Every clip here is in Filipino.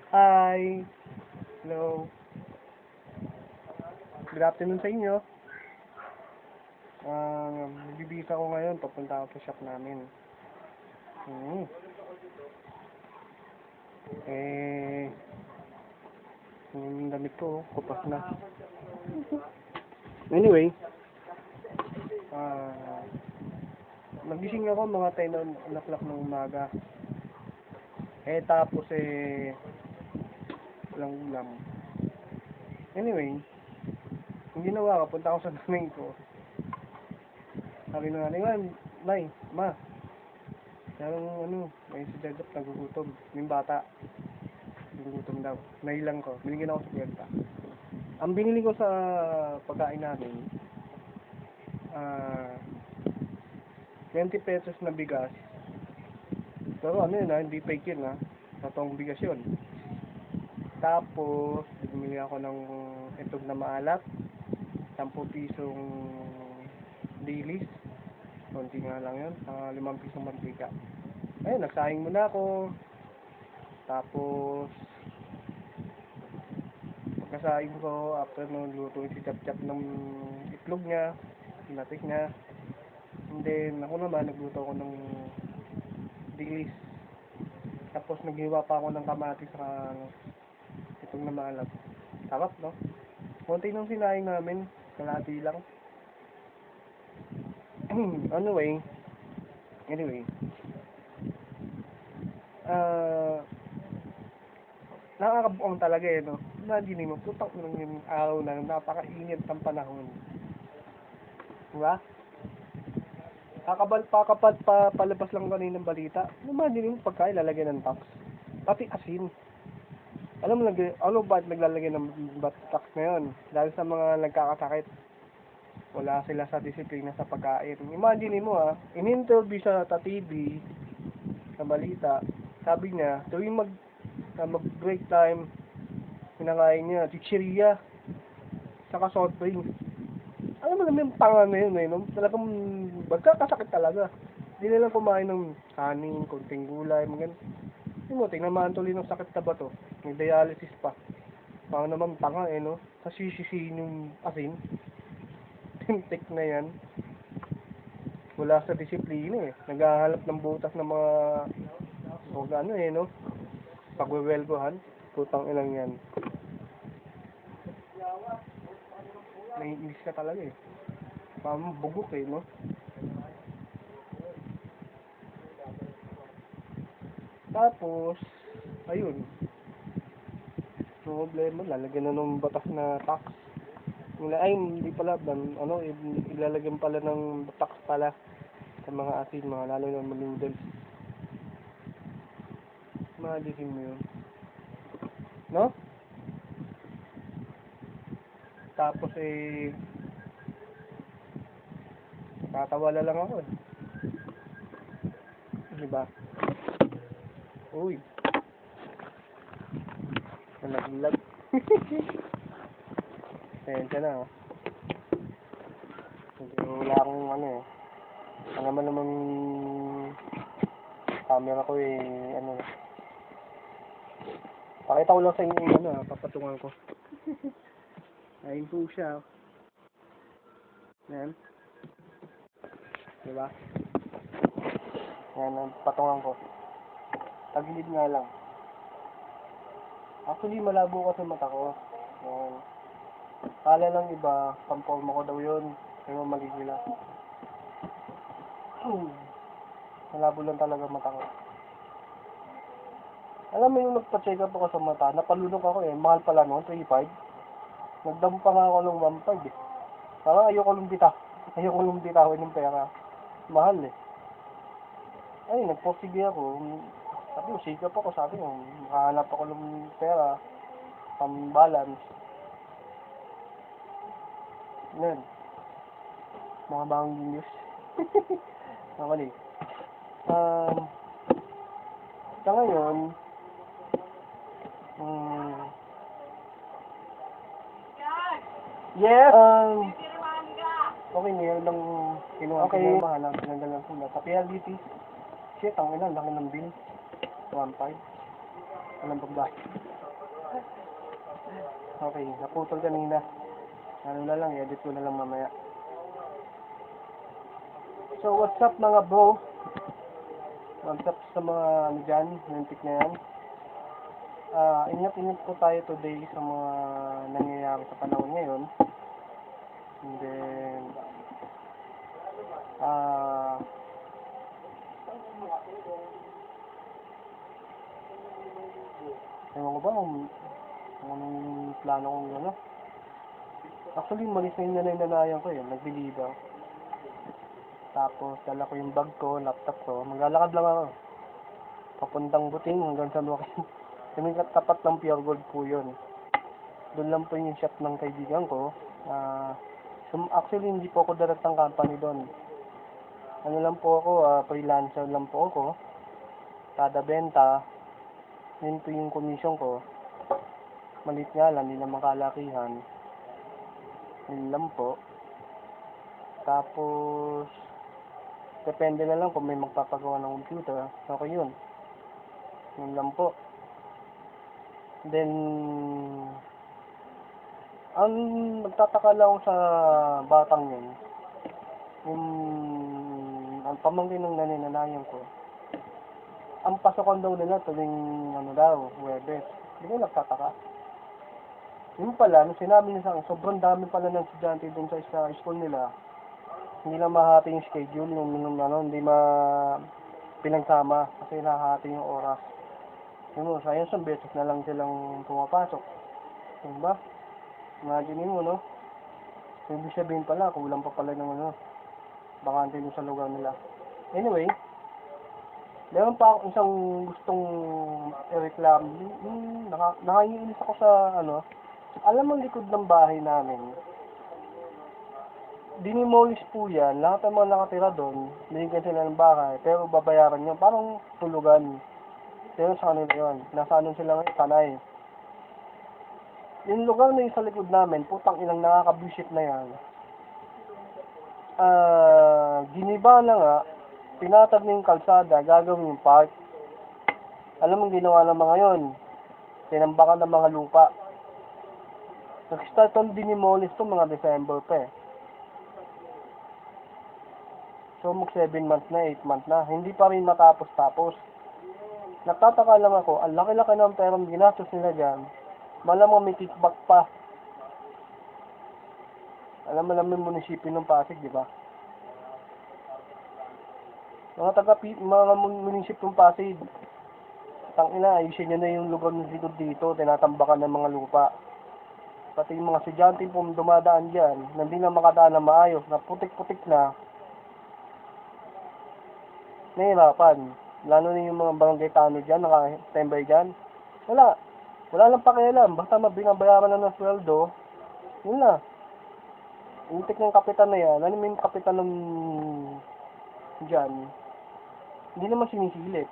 Hi! Hello! Good afternoon sa inyo. Bibisa ko ngayon. Papunta ako sa shop namin. Yung damit ko, kupas na. Anyway, nagising ako mga 10 o'clock ng umaga. Tapos walang ulam. Anyway, yung ginawa ko, punta ako sa nanay ko. Sabi ng nanay, Nay, Ma, may si Jajap nagugutom. Yung bata, nagugutom daw. Nailang ko, binigyan ako sa kwenta. Ang binili ko sa pagkain namin, 20 pesos na bigas. Pero hindi fake yun totoong bigas yun. Tapos, bumili ako ng itlog na maalat, 10 pisong dilis, konti nga lang yun, 5 pisong mantika. Ayun, nagsaing muna ako. Tapos, pagkasaing ko, after nun, luto si Chap-Chap ng itlog niya, pinatik niya. And then, ako naman, nagluto ako ng dilis. Tapos, naghiwa pa ako ng kamatis sa itlog na maalat. Sarap, no? Konti nung sinaing namin, kalahati lang. Anyway, nakakabuang talaga no? Imagine mo, putak mo yung araw na napakainit ng panahon. Diba? Palabas lang kanina ng balita. Imagine mo pagkain lalagyan ng tax. Pati asin. Alam mo ba naglalagay ng tax ngayon? Dahil sa mga nagkakasakit. Wala sila sa disiplina sa pagkain. Imagine mo in-interview sa TV, sa balita, sabi niya, tuwing mag-break time, pinakain niya, chichirya, saka soft drink. Alam mo naman yung tanga na yun no? Talagang magkakasakit talaga. Hindi nila kumain ng kanin, konting gulay, mga tingnan tuloy ng sakit na ba to? May dialysis pa. Parang naman tanga no? Kasi sisihin yung asin. Tintik na yan. Wala sa disiplina naghahanap ng butas ng mga no? Pagwewelgohan. Putang ilang yan. Naiinis ka talaga parang bugok no? Tapos, ayun. Problema, lalagyan na ng batas na tax. Hindi pala, ilalagyan pala ng tax pala sa mga asin, lalo na mga noodles. Malisin mo yun. No? Tapos tatawala lang ako Diba? Uy. Nalaglag. Sensya na wala akong ang naman camera ko pakita ko lang sa inyo papatungan ko. Ayun po siya yan diba yan ang patungan ko tagilid nga lang actually malabo kasi mata ko yan kala lang iba pamporma ko daw yun pero mali sila malabo lang talaga mata ko. Alam mo yung nagpa-check up ako sa mata napalunok ako mahal pala noon 3.5 nagdamo pa nga ako ng 1.5 parang ayoko lumbitawin yung pera mahal ay nagporsige ako sabi ko sikap ako sabi ko makahanap ako ng pera pang balance yan mga bagong genius nakali sa ngayon yes okay meron lang kinuha pinirmahan ang pinagalang sulat sa PLDT shit ang laki ng bill 1.5 anong pagba Okay, naputol kanina. Ano na lang, edit ko na lang mamaya. So, what's up mga bro? What's up sa mga ano dyan, lintik na yan. Ingat-ingat po tayo today sa mga nangyayari sa panahon ngayon. And then, ewan ko ba kung anong plano kong gano'n. Actually, malis na yung nanay-nanayan ko yun, nagbiliba. Tapos, dala ko yung bag ko, laptop ko, maglalakad lang ako. Papuntang Buting hanggang sa Luakin. Kaming tapat ng Pure Gold po yun. Doon lang po yung shop ng kaibigan ko. Actually, hindi po ako direktang company doon. Ano lang po ako, freelancer lang po ako. Kada benta, yun po yung commission ko. Malit nga lang, hindi naman kalakihan. Yun lang po. Tapos, depende na lang kung may magpapagawa ng computer. Okay yun. Yun lang po. Then, ang nagtataka lang ako sa batang yun, ang pamangkin ng nanay-nanayan ko, ang pasokan daw nila tuwing ano daw, Huwebes. Hindi ko nagtataka. Yun pala, nung sinabi niya sa akin, sobrang dami pala ng estudyante dun sa school nila. Hindi na mahati yung schedule, hindi pinagsama kasi nahati yung oras. Yun, sayang isang beses na lang silang pumapasok. Diba? Imagine mo, no? Ibig sabihin pala, kulang pa pala ng bakante dun sa lugar nila. Anyway, meron pa ako isang gustong i-reclam. Nakaiinis ako sa, alam mo likod ng bahay namin, dinimolish po yan, lahat ng mga nakatira doon, binigyan sila ng bahay, pero babayaran nyo, parang tulugan. Pero sa kanila yun, nasa ano sila ngayon, Tanay. Yung lugar na yung sa likod namin, putang ilang nakaka-visit na yan. Giniba na nga, pinatag na yung kalsada, gagawin yung park. Alam mong ginawa ng mga yon, tinambakan ng mga lupa. Nag-start on dinimolish to mga December pa eh. So, 7 months na, 8 months na. Hindi pa rin matapos-tapos. Nagtataka lang ako, ang laki-laki ng perang ginastos nila dyan, malamang may kickback pa. Alam mo naman yung munisipyo ng Pasig, di ba? Mga munisipyo ng Pasig, tangina, ayusin nyo na yung lugar ng likod dito, tinatambakan ng mga lupa. Pati yung mga estudyante po dumadaan dyan, na hindi na makadaan na maayos, na putik-putik na, nahihirapan. Lalo na yung mga barangay tano dyan, naka-standby dyan. Wala lang pakialam. Basta binabayaran na ng sweldo, yun na. Intik ng kapitan na yan, ano yung kapitan ng dyan, hindi naman sinisilip.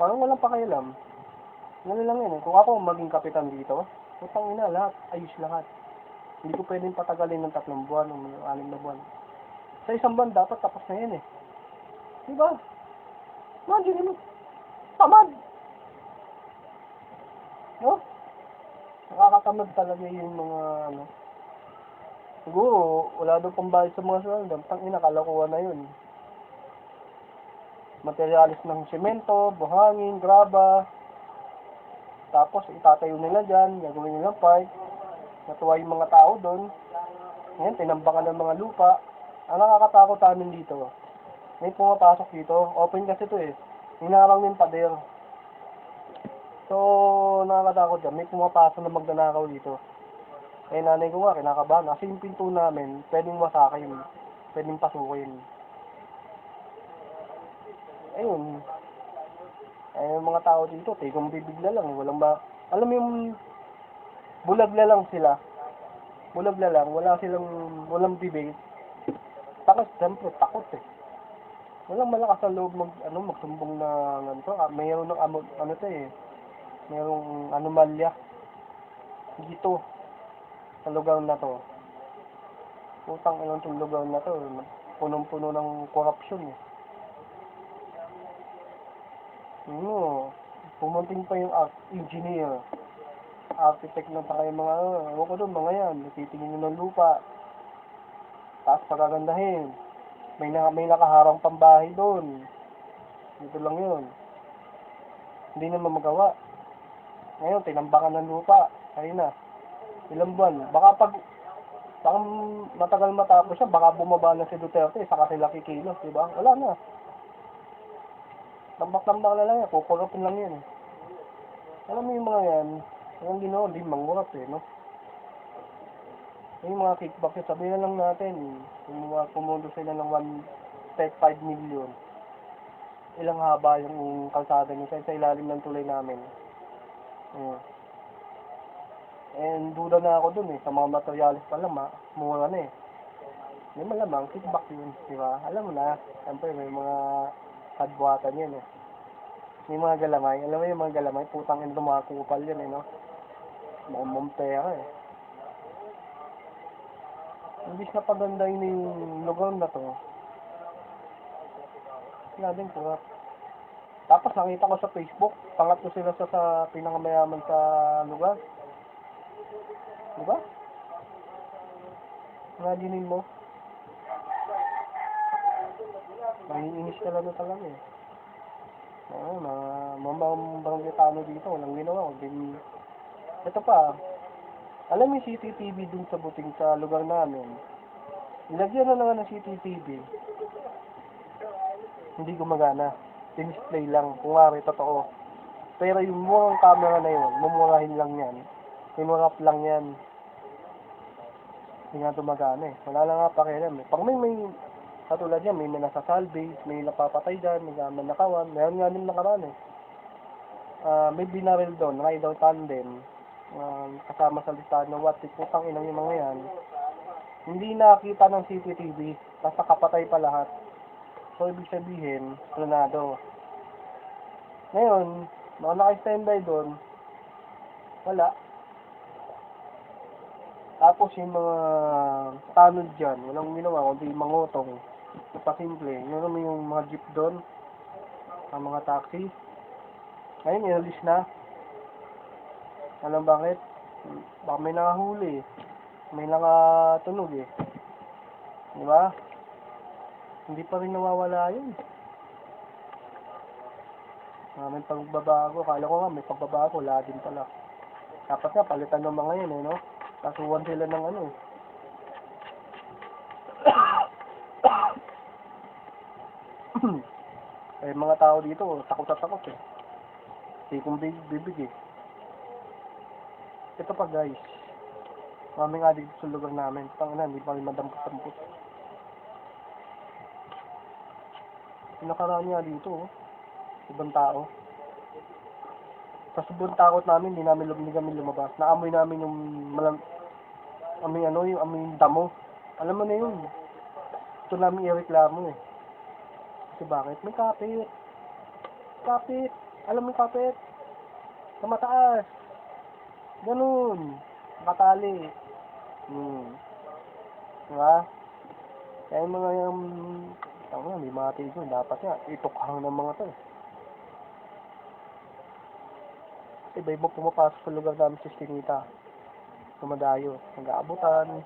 Parang walang pakialam. Ganun lang yun eh. Kung ako maging kapitan dito, putang ina, lahat, ayos lahat. Hindi ko pwedeng patagalin ng 3 buwan o 6 na buwan. Sa isang buwan, dapat tapos na yan eh. Diba? Imagine mo, tamad! No? Nakakatamad talaga yung mga, siguro, wala daw pambayad sa mga sweldo. Tangina, kalokohan na yun. Materialis ng semento, buhangin, graba. Tapos, itatayo nila dyan, gagawin nilang park. Natuwa yung mga tao doon. Ngayon, tinambakan ng mga lupa. Ang nakakatakot amin dito, may pumapasok dito. Open kasi ito eh. Hinarang yung pader. So, nakakatakot dyan. May pumapasok na magnanakaw dito. Eh, nanay ko nga, kinakabahan. Kasi yung pinto namin, pwedeng masakin. Pwedeng pasukin. Ayun. Yung mga tao dito, tikong bibig na lang. Walang alam mo yung bulag na lang sila. Bulag na lang. Walang bibig. Tapos, siyempre, takot eh. Walang malakas sa loob magsumbong na ganito. Mayroon ng mayroong anomalya dito sa lugar na to. Putang ilang itong lugar na to. Punong-puno ng korupsyon eh. Pumunting pa yung engineer. architect ng saka yung mga, ewan ko doon, mga yan, titingin ng lupa, tapos pagagandahin. May nakaharang pambahay doon. Dito lang yun. Hindi naman magawa. Ngayon, tinambakan ng lupa. Ayun na. Ilang buwan. Baka matagal matapos siya, baka bumaba na si Duterte, saka sila kikilos, di ba? Wala na. Tambak-tambak na lang yan. Kukurapin lang yan. Alam mo yung mga yan, yung ginawa, hindi mangurap no? Yung mga kickback, sabihin na lang natin, kumundo sila ng 1.5 million. Ilang haba yung kalsada nyo sa ilalim ng tulay namin. And duda na ako dun sa mga materialis pa lang, mura na May malamang, kickback yun, di ba? Alam mo na, siyempre may mga kadbuatan yun May mga galamay, alam mo yung mga galamay, putang ina mga kupal yun no? Mukhang pera Imbis na pagandahin yung lugar na to, wala din kurap. Tapos nakita ko sa Facebook, pangatlo sila sa pinakamayaman sa lugar. Diba? Imaginin mo. Nangiinis ka lang na talaga mga baranggetano dito, walang ginawa. Ito pa, alam mo yung CCTV dun sa buting sa lugar namin. Nilagyan na naman ng CCTV. Hindi gumagana. Display lang. Kung nga totoo. Pero yung murang camera na yun, mumurahin lang yan. Pinurap lang yan. Hindi nga gumagana Wala lang nga pakialam Pag may katulad yan, may nasasalvage, may napapatay dyan, may nakawan. Meron nga din nakaraan may binaril doon, ride out tandem. Kasama sa listahan ng what, putang inang yung mga yan. Hindi nakita ng CCTV, tapos nakapatay pa lahat. So, ibig sabihin, planado. Ngayon, mga naka-standby doon, wala. Tapos yung mga tanod dyan, walang ginawa, kundi mangutong. Napasimple. Meron mo yung mga jeep doon, ang mga taxi. Ngayon, inalis na. Alam bakit? Baka may nakahuli May nakatunog Di ba? Hindi pa rin nawawala yun. May pagbabago. Kala ko nga may pagbabago. Wala din pala. Dapat nga palitan ng mga yan no? Kasuwan sila ng mga tao dito, takot sa takot Hindi kong bibig Ito pa guys. Kami nga dito sa lugar namin. Hindi pa rin madampot-dampot. Nakaraan nga dito ibang tao. Sa sobrang takot namin, hindi kami lumabas. Naamoy namin yung amoy damo. Alam mo na yun. Ito namin ireklamo Kasi bakit? May kapit. Alam mo yung kapit? Sa mataas. Ganun. Nakatali. Diba? Kaya yung mga may mga tigo. Dapat nga, itukhang ng mga to Iba-iba pumapasok sa lugar namin sa Stinita. Dumadayo. Nag-aabutan.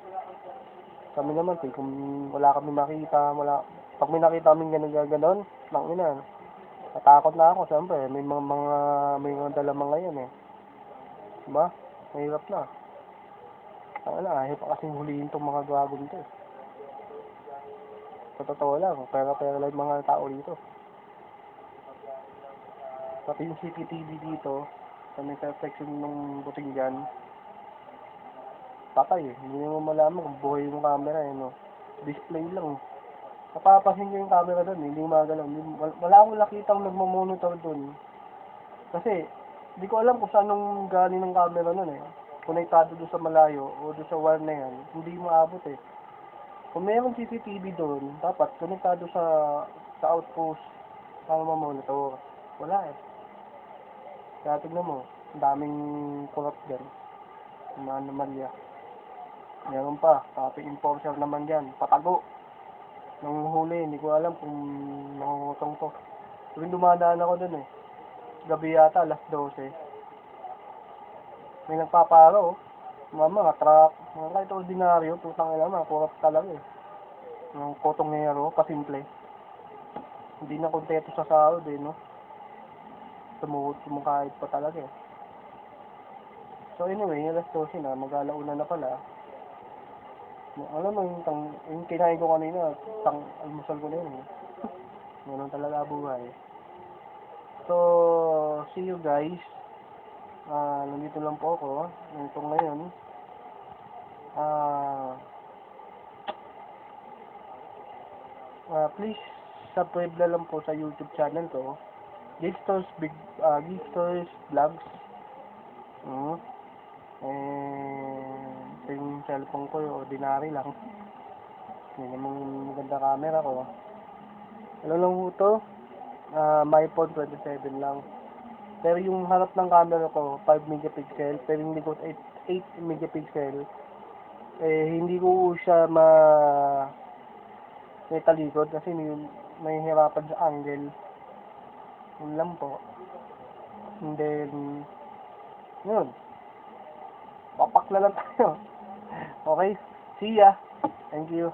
Kami naman, kung wala kami makita, pag may nakita kami gano'n, lang natakot na ako, siyempre. May mga dalamang ngayon Diba? Mahirap na. Ayaw pa kasing huliin itong mga gagawin ito Sa totoo lang, pera-pera lang mga tao dito. Pati yung CCTV dito, sa may section ng buting dyan, patay Hindi mo malaman kung buhay yung camera Display lang Napapasin ko yung camera doon, hindi magalaw. Wala akong nakitang nagmamonitor doon. Kasi, hindi ko alam kung saan nung galing ng camera nun Konektado doon sa malayo o doon sa wire na yan, hindi maabot Kung mayroong CCTV doon, dapat konektado sa outpost para mamonitor. Wala Kaya tignan mo, ang daming kurap dyan. Mga anomalya. Meron pa, copy enforcer naman dyan, patago. Nung huli, hindi ko alam kung nakungutong to. Tuwing dumadaan ako dun Gabi yata, alas 12. May nagpapalo, mama, truck, mga kahit ordinaryo, putang ina, mga kurap talaga eh. Yung kotongero, pasimple. Hindi na kontento sa sahod eh, no? Sumukahit pa talaga eh. So anyway, alas 12 na, mag-alauna na pala. Alam mo, yung kinain ko kanina, almusal ko na yun eh. Ganun talaga buhay. So, see you guys. Nandito lang po ako. Ito ngayon. Please subscribe na lang po sa YouTube channel ko. Gistors Vlogs. Ito yung cellphone ko, ordinary lang. Hindi namang maganda camera ko. Ano lang po ito? My phone 27 lang. Pero yung harap ng camera ko, 5 megapixel. Pero yung likod 8 megapixel. Hindi ko siya may talikod kasi may hirapan sa angle. Yun lang po. And then, yun. Papak na lang tayo. Okay? See ya. Thank you.